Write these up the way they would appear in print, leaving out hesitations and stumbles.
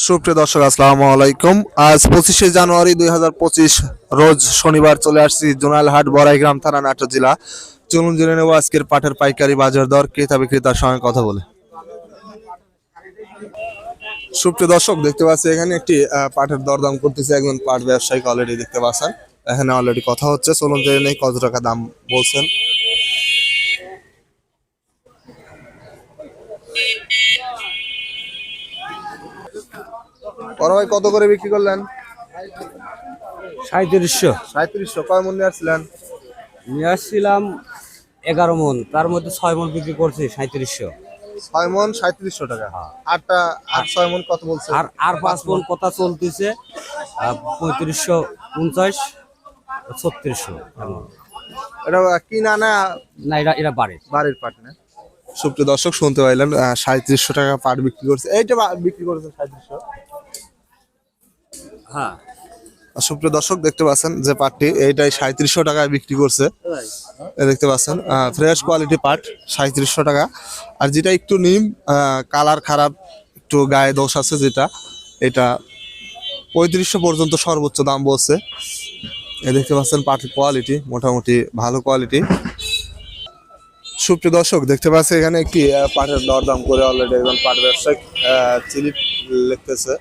সুপ্রিয় দর্শক আসসালামু আলাইকুম। আজ 25শে জানুয়ারি 2025 রোজ শনিবার চলে আসছি জোনালহাট বড়াইগ্রাম থানা নাটোর জেলা। চলুন জেনে নেব আজকের পাটের পাইকারি বাজার দর, ক্রেতা বিক্রেতার সঙ্গে কথা বলে। সুপ্রিয় দর্শক দেখতে পাচ্ছি এখানে একটি পাটের দরদাম করতেছে একজন পাট ব্যবসায়ী, অলরেডি দেখতে পাচ্ছেন এখানে অলরেডি কথা হচ্ছে। চলুন জেনে নেই কত টাকা দাম বলছেন। বড় ভাই কত করে বিক্রি করলেন? 3700 3700। কয় মন নিয়ে আসছিলেন? নিয়ে আসছিলাম 11 মন, তার মধ্যে 6 মন বিক্রি করছি 3700। 6 মন 3700 টাকা। আটটা 6 মন কত বলছে? আর 5 মন কথা চলতেছে 3550 3600। এটা কিনা না? না, এটা বাড়ির পাট না। সুপ্রিয় দর্শক শুনতে পাইলেন 3700 টাকা পাট বিক্রি করছে। এইটা বিক্রি করেছে 3700। হ্যাঁ, সুপ্রিয় দর্শক দেখতে পাচ্ছেন যে পাটটি এইটাই 3700 টাকায় বিক্রি করছে। দেখতে পাচ্ছেন ফ্রেশ কোয়ালিটি পাট 3700 টাকা। আর যেটা একটু নিম কালার খারাপ, একটু গায়ে দোষ আছে, যেটা এটা 3500 পর্যন্ত সর্বোচ্চ দাম বলছে। দেখতে পাচ্ছেন পাটের কোয়ালিটি মোটামুটি ভালো কোয়ালিটি। সুপ্রিয় দর্শক দেখতে পাচ্ছি এখানে একটি পাটের দরদাম করে অলরেডি একজন পাট ব্যবসায়ী চিলিপ লিখতেছে।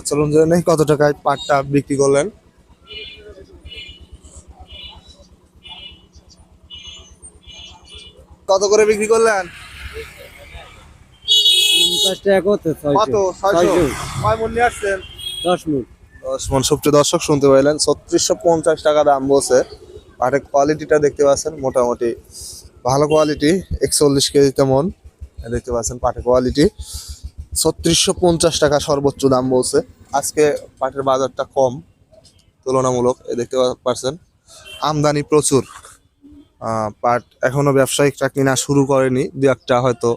চলুন জেনে নেই কত টাকায় পাটটা বিক্রি করলেন। কত করে বিক্রি করলেন? 50 টাকা কত? কত? 600। কয় মন নিয়ে আসছেন? 10 মন। 10 মন। সুপ্রিয় দর্শক শুনতে পাইলেন 3650 টাকা দাম বলছে। পাটের কোয়ালিটিটা দেখতে পাচ্ছেন মোটামুটি ভালো কোয়ালিটি, 41 কেজিতে মন। দেখতে পাচ্ছেন পাটের কোয়ালিটি 3650 টাকা সর্বোচ্চ দাম বলছে। আজকে পাটের বাজারটা কম তুলনামূলক, দেখতে পাচ্ছেন আমদানি প্রচুর। পাট এখনো ব্যবসায়িকরা কিনা শুরু করেনি, দু একটা হয়তো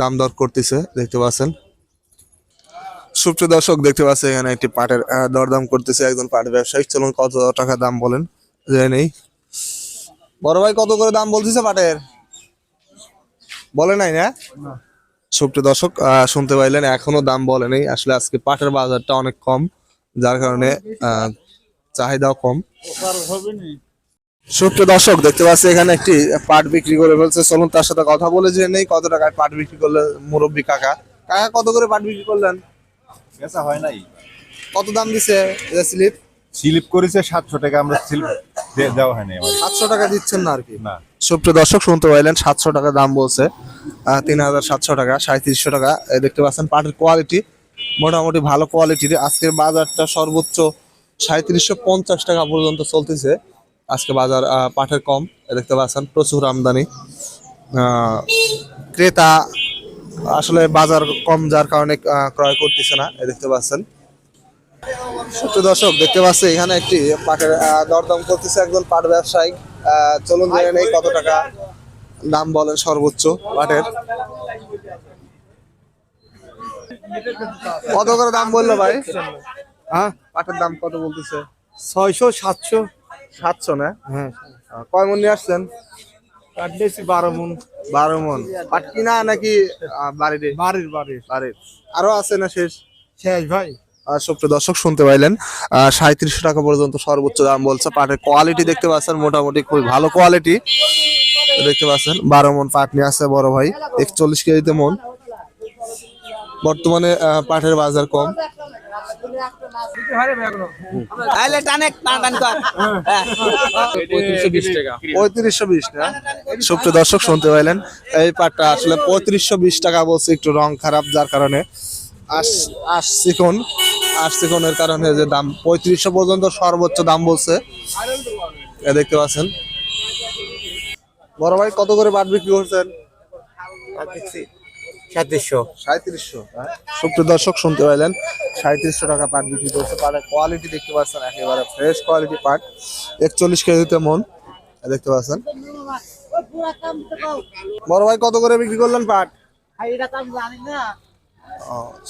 দাম দর করতেছে, দেখতে পাচ্ছেন। সুপ্রিয় দর্শক দেখতে পাচ্ছেন এখানে একটি পাটের দরদাম করতেছে একজন পাট ব্যবসায়ী। চলুন কত টাকা দাম বলেন জেনে নেই। বড় ভাই কত করে দাম বলতেছে পাটের? বলে নাই না? সুপ্রিয় দর্শক শুনতে পাইলেন এখনো দাম বলে নেই। আসলে আজকে পাটের বাজারটা অনেক কম, যার কারণে চাহিদাও কম। সুপ্রিয় দর্শক দেখতে পাচ্ছি এখানে একটি পাট বিক্রি করে ফেলছে। চলুন তার সাথে কথা বলে জেনে নেই কত টাকায় পাট বিক্রি করলে মুরব্বী কাকা। কাকা কত করে পাট বিক্রি করলেন? বেচা হয় নাই। কত দাম দিছে স্লিপ? স্লিপ করেছে 700 টাকা, আমরা স্লিপ দেওয়া হয়নি। 700 টাকা দিচ্ছেন না আর কি? না। সুপ্রিয় দর্শক শুনতে পাইলেন 700 টাকা দাম বলছে। 3700 টাকা, 3700 টাকা। দেখতে পাচ্ছেন পাটের কোয়ালিটি মোটামুটি ভালো কোয়ালিটির। আজকের বাজারটা সর্বোচ্চ 3750 টাকা পর্যন্ত চলতেছে। আজকে বাজার পাটের কম, দেখতে পাচ্ছেন প্রচুর আমদানি। ক্রেতা আসলে বাজার কম যার কারণে ক্রয় করতেছে না, দেখতে পাচ্ছেন। সুপ্রিয় দর্শক দেখতে পাচ্ছি এখানে একটি পাটের দরদাম করতেছে একজন পাট ব্যবসায়ী। চলুন জেনে নেই কত টাকা দাম বলেন সর্বোচ্চ পাটের। কত করে দাম বললো ভাই? হ্যাঁ, পাটের দাম কত বলতেছে? 600 700। 700 না? হ্যাঁ, কয় মন নিয়ে আসছেন? কাটলেছি 12 মন। 12 মন। পাট কিনা নাকি বাড়ির? বাড়ির। আরো আছে না শেষ? শেষ ভাই। সুপ্রিয় দর্শক শুনতে পাইলেন 3700 টাকা পর্যন্ত সর্বোচ্চ দাম বলছে। পাটের কোয়ালিটি দেখতে পাচ্ছেন মোটামুটি খুবই ভালো কোয়ালিটি, দেখতে পাচ্ছেন 12 মন পাট নিয়ে আসছে বড় ভাই, 41 কেজিতে মন। বর্তমানে পাটের বাজার কম। 3520 না? সুপ্রিয় দর্শক শুনতে পাইলেন এই পাটটা আসলে 3520 টাকা বলছে, একটু রং খারাপ যার কারণে আশিকনের কারণে যে দাম 3500 পর্যন্ত সর্বোচ্চ দাম বলছে, দেখতে পাচ্ছেন। বড় ভাই কত করে পাট বিক্রি করছেন? 3700। সুপ্রিয় দর্শক শুনতে পাইলেন 3700 টাকা পাট বিক্রি করছে। পাটের কোয়ালিটি দেখতে পাচ্ছেন একেবারে ফ্রেশ কোয়ালিটি পাট, 41 কেজিতে মন, দেখতে পাচ্ছেন। বড় ভাই কত করে বিক্রি করলেন পাট?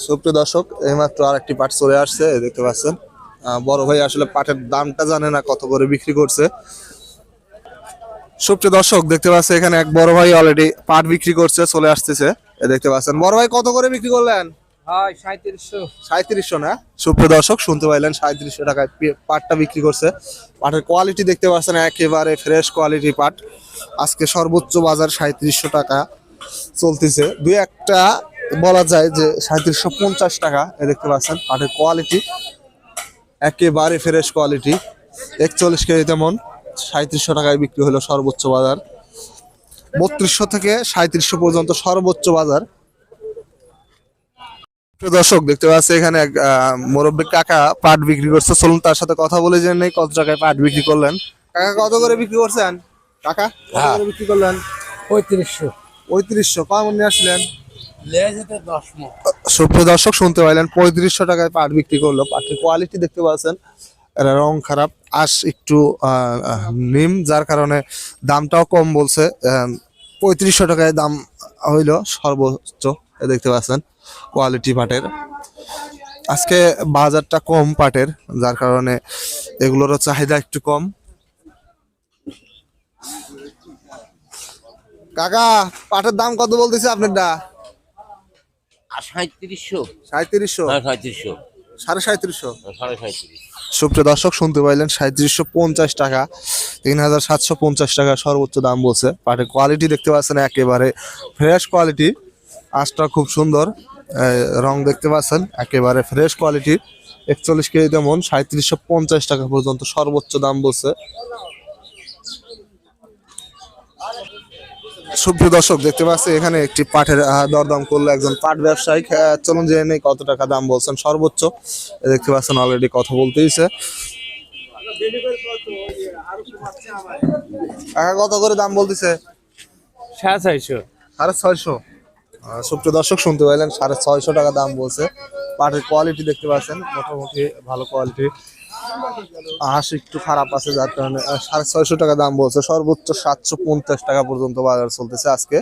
সুপ্রিয় দর্শক এইমাত্র আরেকটি পাট চলে আসছে, দেখতে পাচ্ছেন। বড় ভাই আসলে পাটের দামটা জানে না কত করে বিক্রি করছে। সুপ্রিয় দর্শক দেখতে পাচ্ছেন এখানে এক বড় ভাই অলরেডি পাট বিক্রি করছে, চলে আসতেছে, দেখতে পাচ্ছেন। বড় ভাই কত করে বিক্রি করলেন? হয় 3700। 3700 না? সুপ্রিয় দর্শক শুনতে পাইলেন 3700 টাকায় পাটটা বিক্রি করছে। পাটের কোয়ালিটি দেখতে পাচ্ছেন একেবারে ফ্রেশ কোয়ালিটি পাট। আজকে সর্বোচ্চ বাজার 3700 টাকা চলতেছে। দুই একটা বলা যায় যে 3750 টাকা এ দেখতে পাচ্ছেন পাটের কোয়ালিটি একেবারে ফ্রেশ কোয়ালিটি। 41 কেজি তেমন 3700 টাকায় বিক্রি হলো সর্বোচ্চ বাজার। 3200 থেকে 3700 পর্যন্ত সর্বোচ্চ বাজার। প্রিয় দর্শক দেখতে পাচ্ছি এখানে এক মুরব্বী কাকা পাট বিক্রি করছে। চলুন তার সাথে কথা বলে জেনে কত টাকায় পাট বিক্রি করলেন। কাকা কত করে বিক্রি করছেন? কাকা কত করে বিক্রি করলেন? 3500। 3500 কেমন নিয়ে আসলেন? লেজেতে 10 মণ। সুপ্রিয় দর্শক শুনতে পাইলেন 3500 টাকায় পাট বিক্রি করলো। পাটের কোয়ালিটি দেখতে পাচ্ছেন এর রং খারাপ, আঁশ একটু নিম, যার কারণে দামটাও কম বলছে। 3500 টাকায় দাম হইলো সর্বোচ্চ। এ দেখতে পাচ্ছেন কোয়ালিটি পাটের। আজকে বাজারটা কম পাটের, যার কারণে এগুলোরও চাহিদা একটু কম। কাকা পাটের দাম কত বলতেছে আপনারটা? 3700। 3700, 3700। 3750। 3750। সুপ্রিয় দর্শক শুনতে পাইলেন 3750 টাকা, 3750 টাকা সর্বোচ্চ দাম বলছে। পাটের কোয়ালিটি দেখতে পাচ্ছেন একেবারে ফ্রেশ কোয়ালিটি। আঁশটা খুব সুন্দর, রং দেখতে পাচ্ছেন একেবারে ফ্রেশ কোয়ালিটি। 41 কেজি তেমন 3750 টাকা পর্যন্ত সর্বোচ্চ দাম বলছে। সুপ্রিয় দর্শক দেখতে পাচ্ছি এখানে একটি পাটের দরদাম করলো একজন পাট ব্যবসায়িক। চলুন জেনে নেই কত টাকা দাম বলছেন সর্বোচ্চ। দেখতে পাচ্ছেন অলরেডি কথা বলতেইছে। কাকা কত করে দাম বলতেছে? 450। 650। সুপ্রিয় দর্শক শুনতে পাইলেন 650 টাকা দাম বলছে। পাটের কোয়ালিটি দেখতে পাচ্ছেন মোটামুটি ভালো কোয়ালিটি। আঁশ একটু খারাপ আছে, যার কারণে 650 টাকা দাম বলছে। সর্বোচ্চ 750 টাকা পর্যন্ত বাজার চলতেছে আজকে।